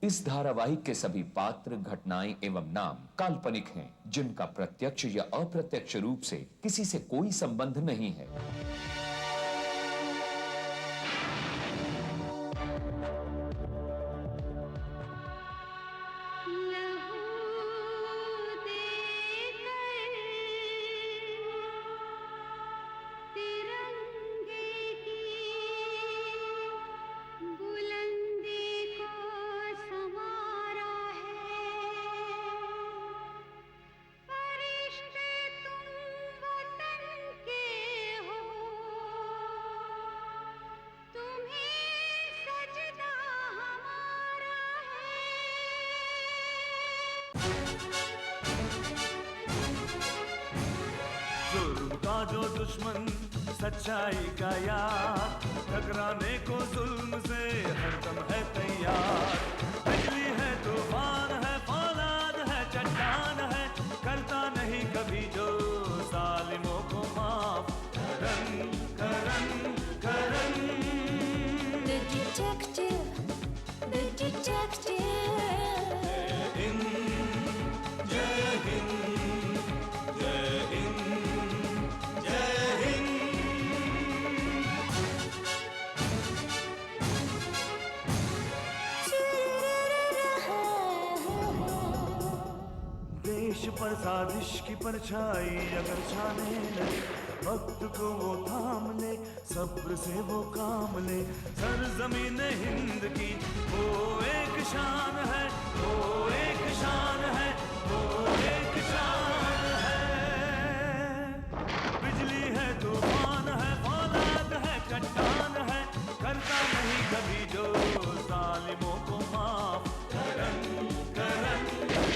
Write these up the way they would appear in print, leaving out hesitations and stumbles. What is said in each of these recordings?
इस धारावाहिक के सभी पात्र, घटनाएं एवं नाम काल्पनिक हैं, जिनका प्रत्यक्ष या अप्रत्यक्ष रूप से किसी से कोई संबंध नहीं है। जुल्म का जो दुश्मन सच्चाई का यार, टकराने को जुल्म से हरदम है तैयार। बिजली है, तूफान है, फौलाद है, चट्टान है, करता नहीं कभी जो जालिमों को माफ। करन करन करन The detective, the detective. जय हिंद, जय हिंद, जय हिंद। देश पर साजिश की परछाई अगर छाने लगे, वक्त को वो थाम ले, सब्र से वो काम ले। सरजमीन हिंद की वो एक शान है, वो एक शान है, वो एक शान है। बिजली है, तूफान है, फौलाद है, चट्टान है, करता नहीं कभी जो जालिमों को माफ। करन करन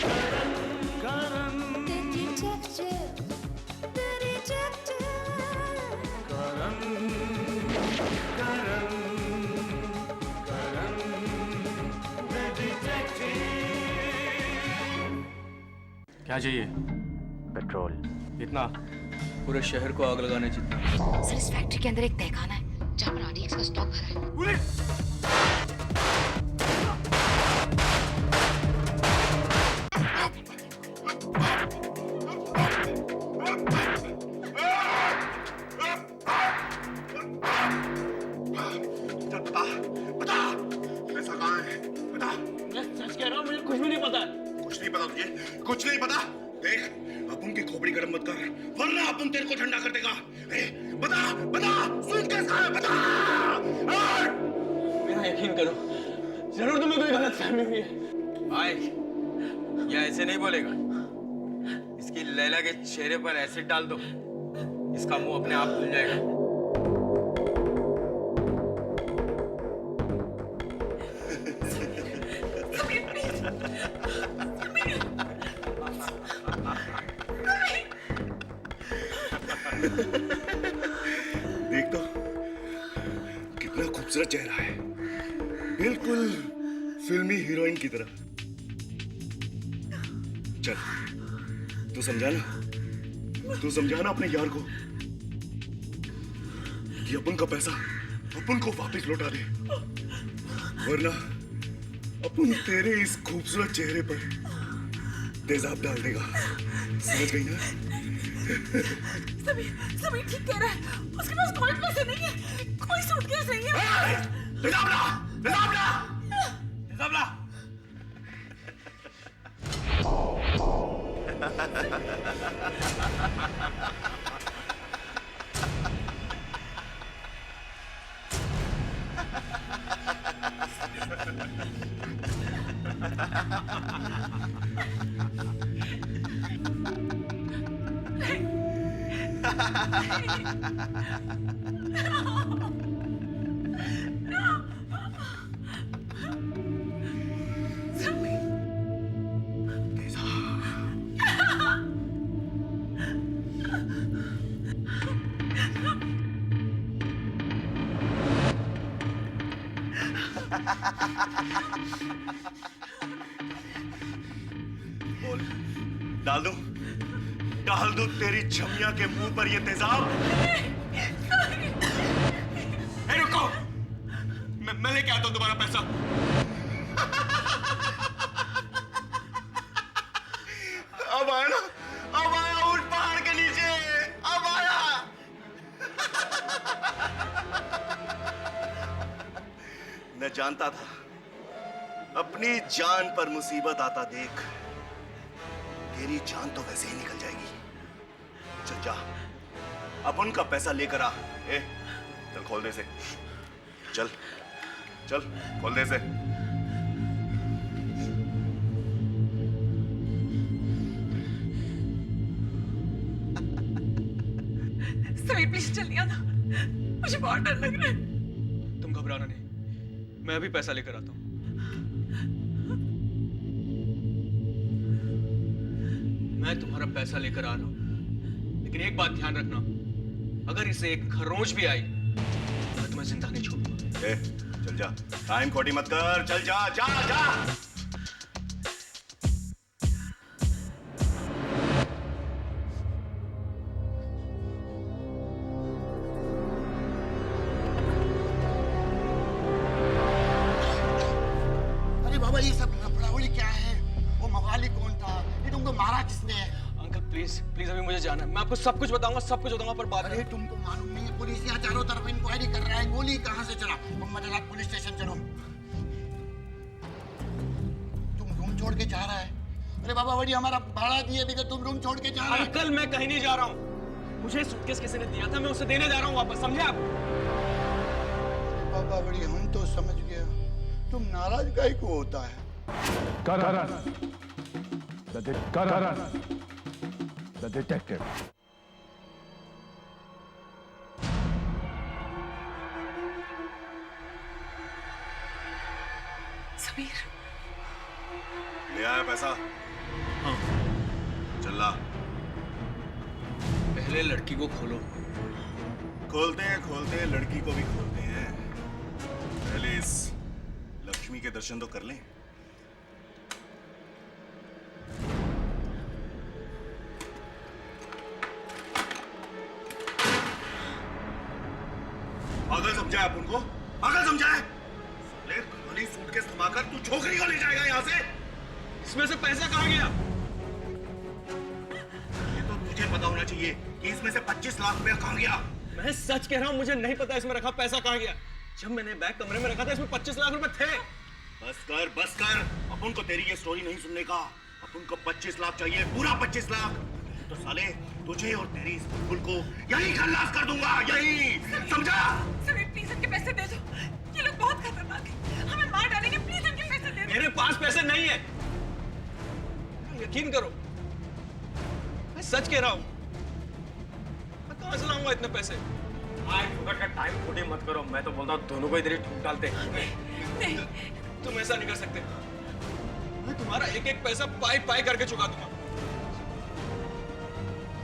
करन करन The detective, the detective. Karan Karan Karan the detective। क्या चाहिए? पेट्रोल। कितना? पूरे शहर को आग लगाने जितना। सर, इस फैक्ट्री के अंदर एक तहखाना है जहाँ पर आरडीएक्स का स्टॉक भरा है। पुलिस! बता पैसा कहाँ है? बता। मैं सच कह रहा हूँ, मुझे कुछ भी नहीं पता। कुछ नहीं पता तुझे? कुछ नहीं पता? देख, अपन की खोपड़ी गर्म मत कर, वरना अपन तेरे को ठंडा कर देगा। बता बता, सुन कैसा है, बता। मेरा यकीन करो, जरूर तुम्हें कोई गलतफहमी हुई है। भाई, ये ऐसे नहीं बोलेगा। इसकी लैला के चेहरे पर एसिड डाल दो, इसका मुंह अपने आप खुल जाएगा। देख तो, कितना खूबसूरत चेहरा है, बिल्कुल फिल्मी हीरोइन की तरह। चल, तू समझाना अपने यार को कि अपन का पैसा अपन को वापस लौटा दे, वरना अपन तेरे इस खूबसूरत चेहरे पर तेजाब डाल देगा। समझ गई ना? समीर ठीक कह रहा है, उसके पास कोई पैसे नहीं है, कोई सूटकेस नहीं है। तेजाब ला, तेजाब ला, तेजाब ला। बोल, डाल दो तेरी छमिया के मुंह पर ये तेजाब। रुको, मैं लेके आता हूं दोबारा पैसा। जानता था अपनी जान पर मुसीबत आता देख तेरी जान तो वैसे ही निकल जाएगी। चल जा, अपन का पैसा लेकर आ। ए, चल खोल दे से। चल चल खोल दे से। समीर प्लीज चलिए ना, मुझे बहुत डर लग रहा है। तुम घबराना नहीं, मैं अभी पैसा लेकर आता हूँ। मैं तुम्हारा पैसा लेकर आ रहा हूँ, लेकिन एक बात ध्यान रखना, अगर इसे एक खरोंच भी आई मैं तुम्हें जिंदा नहीं छोड़ूंगा। ए, चल जा, टाइम खोटी मत कर। चल जा जा जा। अरे बाबा ये सब लफड़ावड़ी क्या है? वो मवाली कौन था? ये तुमको मारा किसने? अंकल प्लीज प्लीज अभी मुझे जाना है। मैं आपको सब कुछ बताऊंगा पर बाद अरे में। तुमको मालूम नहीं है पुलिस यहाँ चारों तरफ इंक्वायरी कर रहा है। गोली कहाँ से चला? तुम मदलात पुलिस स्टेशन चलो। तुम रूम छोड़ के जा रहा है? अरे बाबा वही हमारा भाड़ा दिए बिना तुम रूम छोड़ के जा रहा है? अंकल मैं कहीं नहीं जा रहा हूँ, मुझे सूटकेस किसी ने दिया था, मैं उसे देने जा रहा हूँ वापस, समझे आप? बाबा बड़ी हम तो समझ गया, तुम नाराज काहे को होता है? The detective. समीर ले आया पैसा? हाँ। चल ला। पहले लड़की को खोलो। खोलते हैं लड़की को भी खोलते हैं। पहले इस लक्ष्मी के दर्शन तो कर लें। पागल समझा है अपन को? पागल समझा है? ले खाली सूटकेस थमाकर तू छोकरी को ले जाएगा यहाँ से? इसमें से पैसा कहाँ गया? ये तो तुझे पता होना चाहिए कि इसमें से 25 लाख रुपया कहाँ गया। मैं सच कह रहा हूँ, मुझे नहीं पता इसमें रखा पैसा कहाँ गया। जब मैंने बैग कमरे में रखा था इसमें 25 लाख रुपए थे। बस कर। अपन को तेरी ये स्टोरी नहीं सुनने का। अपन को 25 लाख चाहिए, पूरा 25 लाख। तो साले तुझे और तेरी इस बुलबुल को यही खल्लास कर दूंगा, यही, समझा? समीर प्लीज इनके पैसे दे दो, ये लोग बहुत खतरनाक हैं, हमें मार डालेंगे, प्लीज इनके पैसे दे दो। मेरे पास पैसे नहीं है, यकीन करो, मैं सच कह रहा हूँ। मैं कहाँ से लाऊंगा इतने पैसे? आज का टाइम खोटी मत करो, मैं तो बोलता हूँ दोनों को इधर ही ठूक डालते। नहीं तुम ऐसा नहीं कर सकते, मैं तुम्हारा एक एक पैसा पाई पाई करके चुका दूंगा।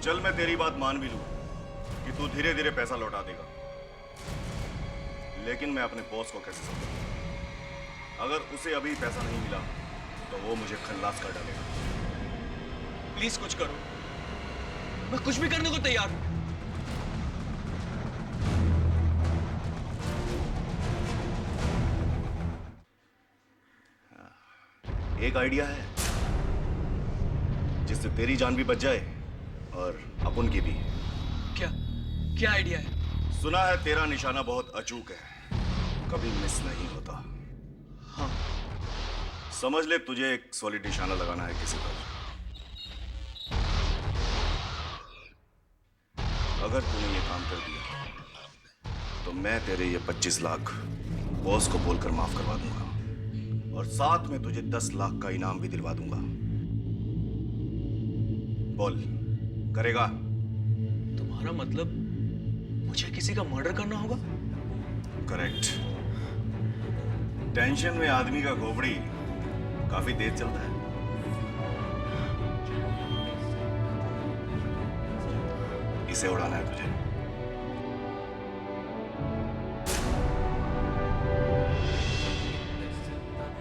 चल मैं तेरी बात मान भी लूं कि तू धीरे धीरे पैसा लौटा देगा, लेकिन मैं अपने बॉस को कैसे समझाऊं? अगर उसे अभी पैसा नहीं मिला तो वो मुझे खल्लास कर डालेगा। प्लीज कुछ करो, मैं कुछ भी करने को तैयार हूं। एक आइडिया है जिससे तेरी जान भी बच जाए और अपन की भी। क्या क्या आइडिया है? सुना है तेरा निशाना बहुत अचूक है, कभी मिस नहीं होता। हाँ। समझ ले तुझे एक सॉलिड निशाना लगाना है किसी पर। अगर तूने ये काम कर दिया तो मैं तेरे ये 25 लाख बॉस को बोलकर माफ करवा दूंगा और साथ में तुझे 10 लाख का इनाम भी दिलवा दूंगा। बोल, करेगा? तुम्हारा मतलब मुझे किसी का मर्डर करना होगा? करेक्ट। टेंशन में आदमी का खोपड़ी काफी तेज चलता है। इसे उड़ाना है तुझे।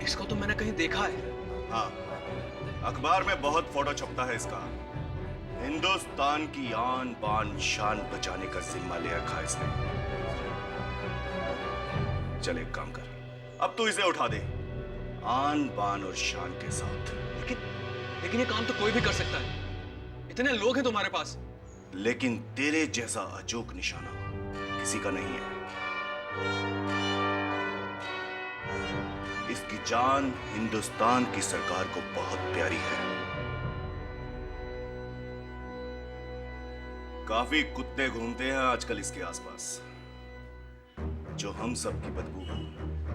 इसको तो मैंने कहीं देखा है। हाँ, अखबार में बहुत फोटो छपता है इसका। हिंदुस्तान की आन बान शान बचाने का जिम्मा ले रखा है इसने। चल एक काम कर, अब तू इसे उठा दे आन बान और शान के साथ। लेकिन ये काम तो कोई भी कर सकता है, इतने लोग हैं तुम्हारे पास। लेकिन तेरे जैसा अचूक निशाना किसी का नहीं है। इसकी जान हिंदुस्तान की सरकार को बहुत प्यारी है। काफी कुत्ते घूमते हैं आजकल इसके आसपास, जो हम सब की बदबू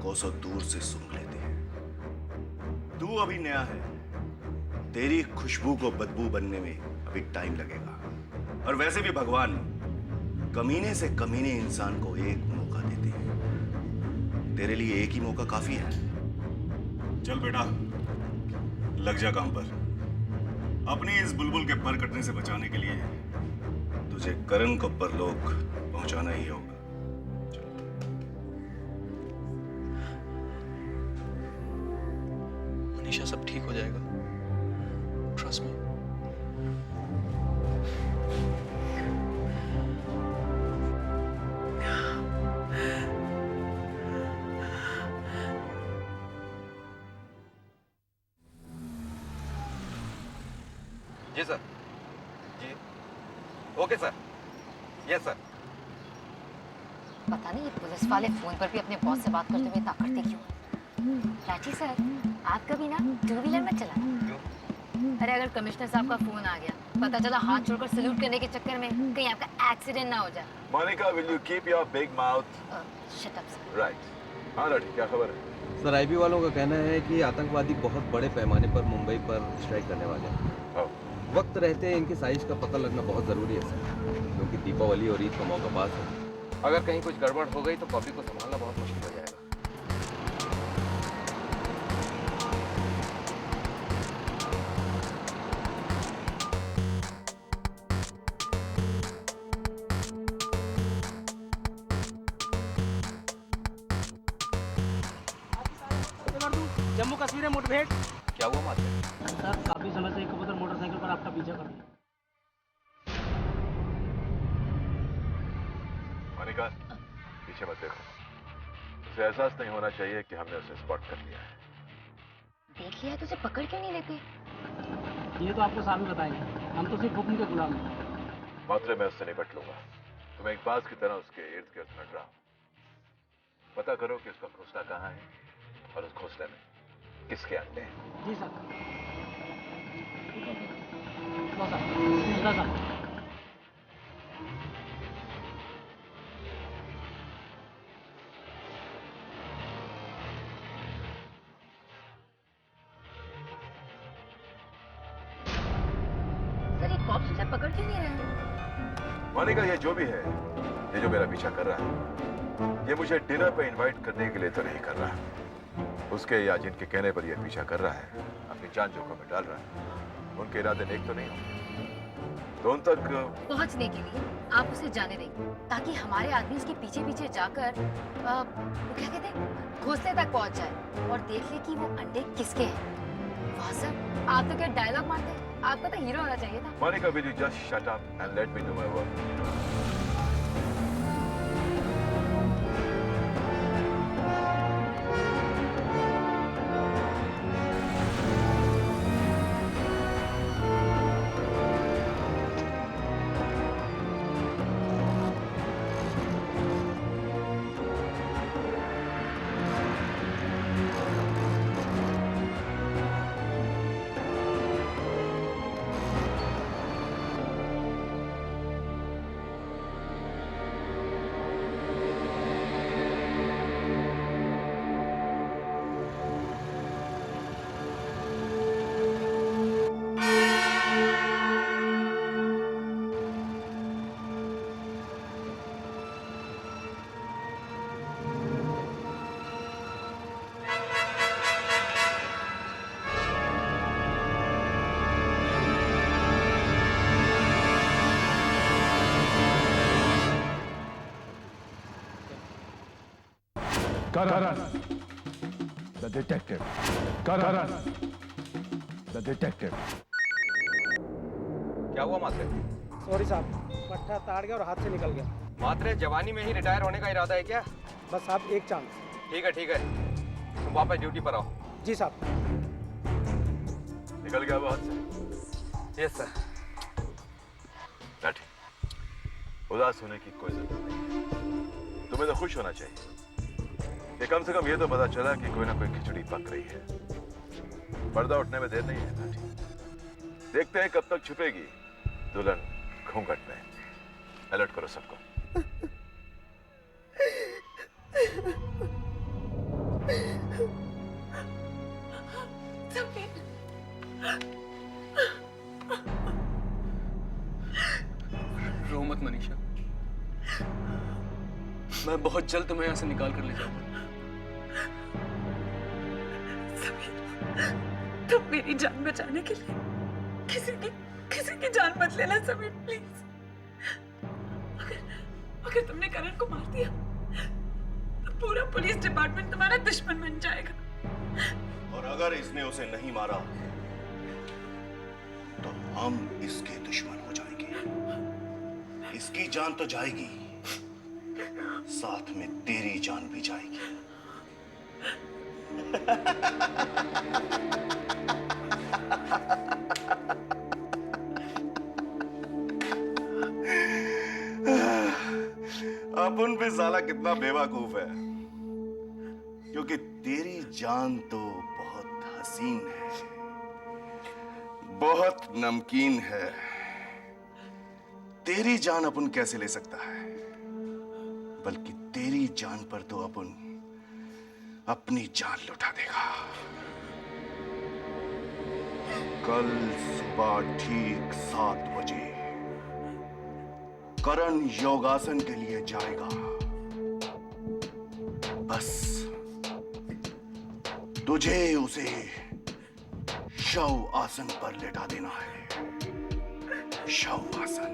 कोसों दूर से सूंघ लेते हैं। तू अभी नया है, तेरी खुशबू को बदबू बनने में अभी टाइम लगेगा। और वैसे भी भगवान कमीने से कमीने इंसान को एक मौका देते हैं। तेरे लिए एक ही मौका काफी है। चल बेटा, लग जा काम पर। अपनी इस बुलबुल के पर कटने से बचाने के लिए तुझे करण को परलोक पहुंचाना ही होगा। मनीषा, सब ठीक हो जाएगा, ट्रस्ट मी। जी सर, जी ओके सर, यस सर। पता नहीं ये पुलिस वाले फोन पर भी अपने बॉस से बात करते हुए इतना करते क्यों। राठी सर, आप कभी ना टू व्हीलर में चलाना। अरे अगर कमिश्नर साहब का फोन आ गया, पता चला हाथ छोड़कर सैल्यूट करने के चक्कर में कहीं आपका एक्सीडेंट ना हो जाए। Monica, will you keep your big mouth? Shut up sir. Right. हाँ राठी, क्या खबर है? सर, आईबी वालों का कहना है कि आतंकवादी बहुत बड़े पैमाने पर मुंबई पर स्ट्राइक करने वाले हैं। वक्त रहते इनकी साजिश का पता लगना बहुत जरूरी है सर, क्योंकि दीपावली और ईद का मौका पास है। अगर कहीं कुछ गड़बड़ हो गई तो पब्लिक को संभालना बहुत मुश्किल हो जाएगा। जम्मू कश्मीर में मुठभेड़। क्या हुआ मात्र? सर, काफी समय से एक कबूतर मोटरसाइकिल पर आपका पीछा कर रहा है। मोनिका, पीछे मत देखो। उसे एहसास नहीं होना चाहिए कि हमने उसे स्पॉट कर लिया है। देख लिया तो उसे पकड़ क्यों नहीं लेते? ये तो आपको साहब ही बताएंगे, हम तो सिर्फ हुक्म के गुलाम हैं। मात्रे मैं उससे निपट लूंगा। तुम एक बाज की तरह उसके इर्द गिर्द नट रहा। पता करो कि उसका घोंसला कहाँ है और उस घोंसले में किसके अंडे हैं। जी सर। लो सर। सर, ये कॉप्स उसे पकड़ क्यों नहीं रहे? मोनिका, ये जो भी है, ये जो मेरा पीछा कर रहा है, ये मुझे डिनर पे इनवाइट करने के लिए तो नहीं कर रहा। उसके या जिनके कहने पर यह पीछा कर रहा है, अपनी जान जोखिम में डाल रहा है। उनके इरादे नेक तो नहीं होंगे, तो उन तक पहुंचने के लिए आप उसे जाने देंगे, ताकि हमारे आदमी उसके पीछे पीछे जाकर वो क्या कहते हैं, घोंसले तक पहुंच जाए और देख ले कि वो अंडे किसके हैं। वाह सर, आप तो क्या डायलॉग मारते हैं, आपको तो हीरो होना चाहिए था। Monika, will you just shut up and let me do my work? Karan, the detective. Karan, the detective. क्या हुआ मात्रे? सॉरी साहब, पट्टा ताड़ गया और हाथ से निकल गया। मात्रे, जवानी में ही रिटायर होने का इरादा है क्या? बस साहब, एक चांस। ठीक है ठीक है, तुम वापस ड्यूटी पर आओ। जी साहब। निकल गया वो हाथ से? Yes sir. लाठी, उदास होने की कोई जरूरत नहीं। तुम्हें तो खुश होना चाहिए। कि कम से कम ये तो पता चला कि कोई ना कोई खिचड़ी पक रही है। पर्दा उठने में देर नहीं है ना। देखते हैं कब तक छुपेगी दुल्हन घूंघट में। अलर्ट करो सबको। रो मत मनीषा, मैं बहुत जल्द तुम्हें यहाँ से निकाल कर ले जाऊंगा। तुम मेरी जान बचाने के लिए किसी की जान मत लेना समीर, प्लीज। अगर तुमने करण को मार दिया तो पूरा पुलिस डिपार्टमेंट तुम्हारा दुश्मन बन जाएगा। और अगर इसने उसे नहीं मारा तो हम इसके दुश्मन हो जाएंगे। इसकी जान तो जाएगी, साथ में तेरी जान भी जाएगी। अपन भी साला कितना बेवकूफ है, क्योंकि तेरी जान तो बहुत हसीन है, बहुत नमकीन है। तेरी जान अपन कैसे ले सकता है, बल्कि तेरी जान पर तो अपन अपनी जान लुटा देगा। कल सुबह ठीक 7 बजे करण योगासन के लिए जाएगा। बस तुझे उसे शव आसन पर लेटा देना है। शव आसन।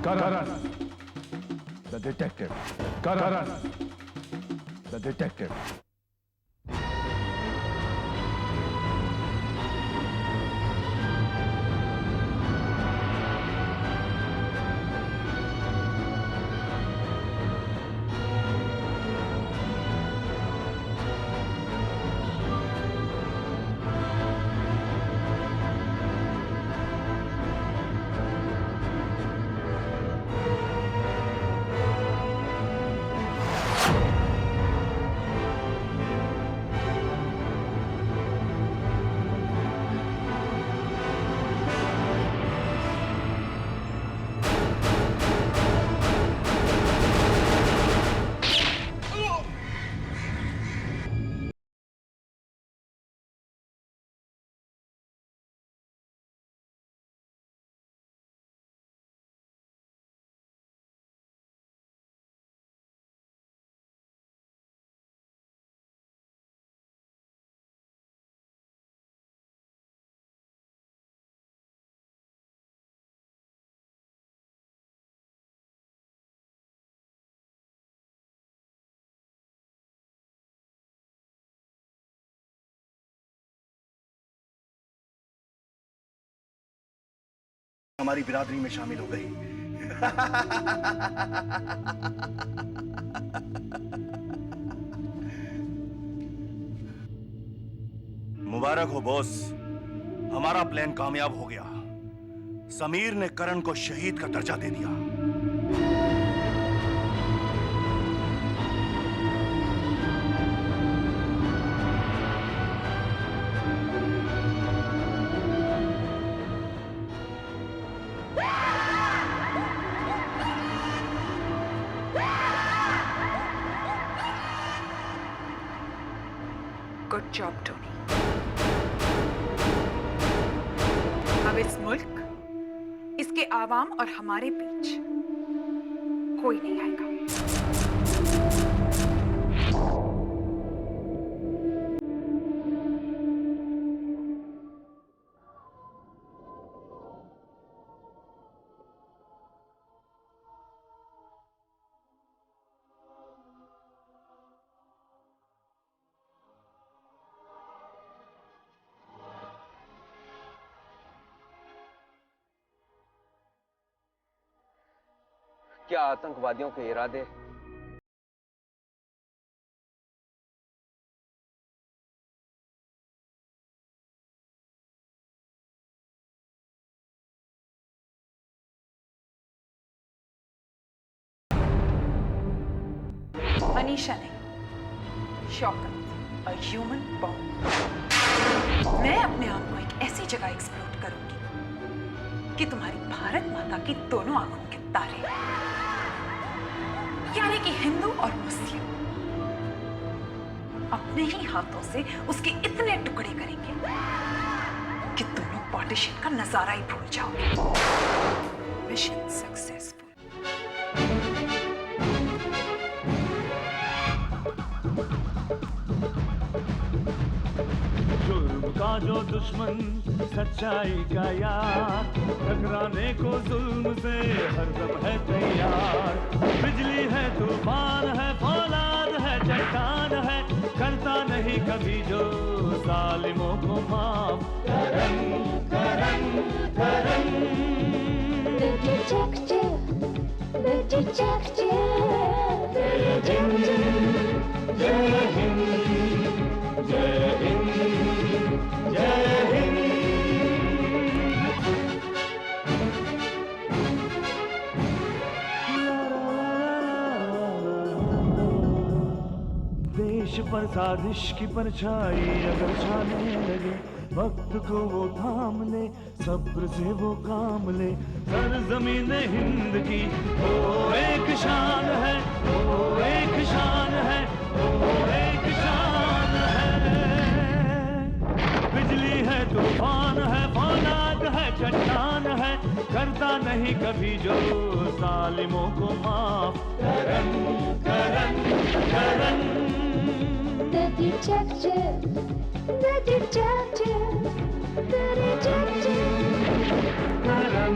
Karan, the detective. Karan, the detective. हमारी बिरादरी में शामिल हो गई। मुबारक हो बॉस, हमारा प्लान कामयाब हो गया। समीर ने करण को शहीद का दर्जा दे दिया। Good job Tony. अब इस मुल्क, इसके आवाम और हमारे बीच कोई नहीं आएगा। क्या आतंकवादियों के इरादे अनीशा नहीं, शौकत, a human bomb। मैं अपने आप को एक ऐसी जगह एक्सप्लोर करूंगी कि तुम्हारी भारत माता की दोनों आंखों के तारे, यानी कि हिंदू और मुस्लिम, अपने ही हाथों से उसके इतने टुकड़े करेंगे कि तुम लोग पार्टीशन का नजारा ही भूल जाओगे। Mission successful. जुल्म का जो दुश्मन, सच्चाई का यार, टकराने को जुल्म से हरदम है तैयार। बिजली है, तूफान है, फौलाद है, चट्टान है, करता नहीं कभी जो जालिमों को माफ। Karan Karan Karan. The detective, the detective, जय हिंद, जय हिंद, जय हिंद, जय हिंद। देश पर साजिश की परछाई अगर छाने लगे, वक्त को वो थाम ले, सब्र से वो काम ले। सरजमीन हिंद की वो एक शान है, वो एक शान है, वो एक शान है। बिजली है, तूफान है, फौलाद है, चट्टान है, करता नहीं कभी जो जालिमों को माफ। Karan Karan Karan. the detective, the detective, the detective. Karan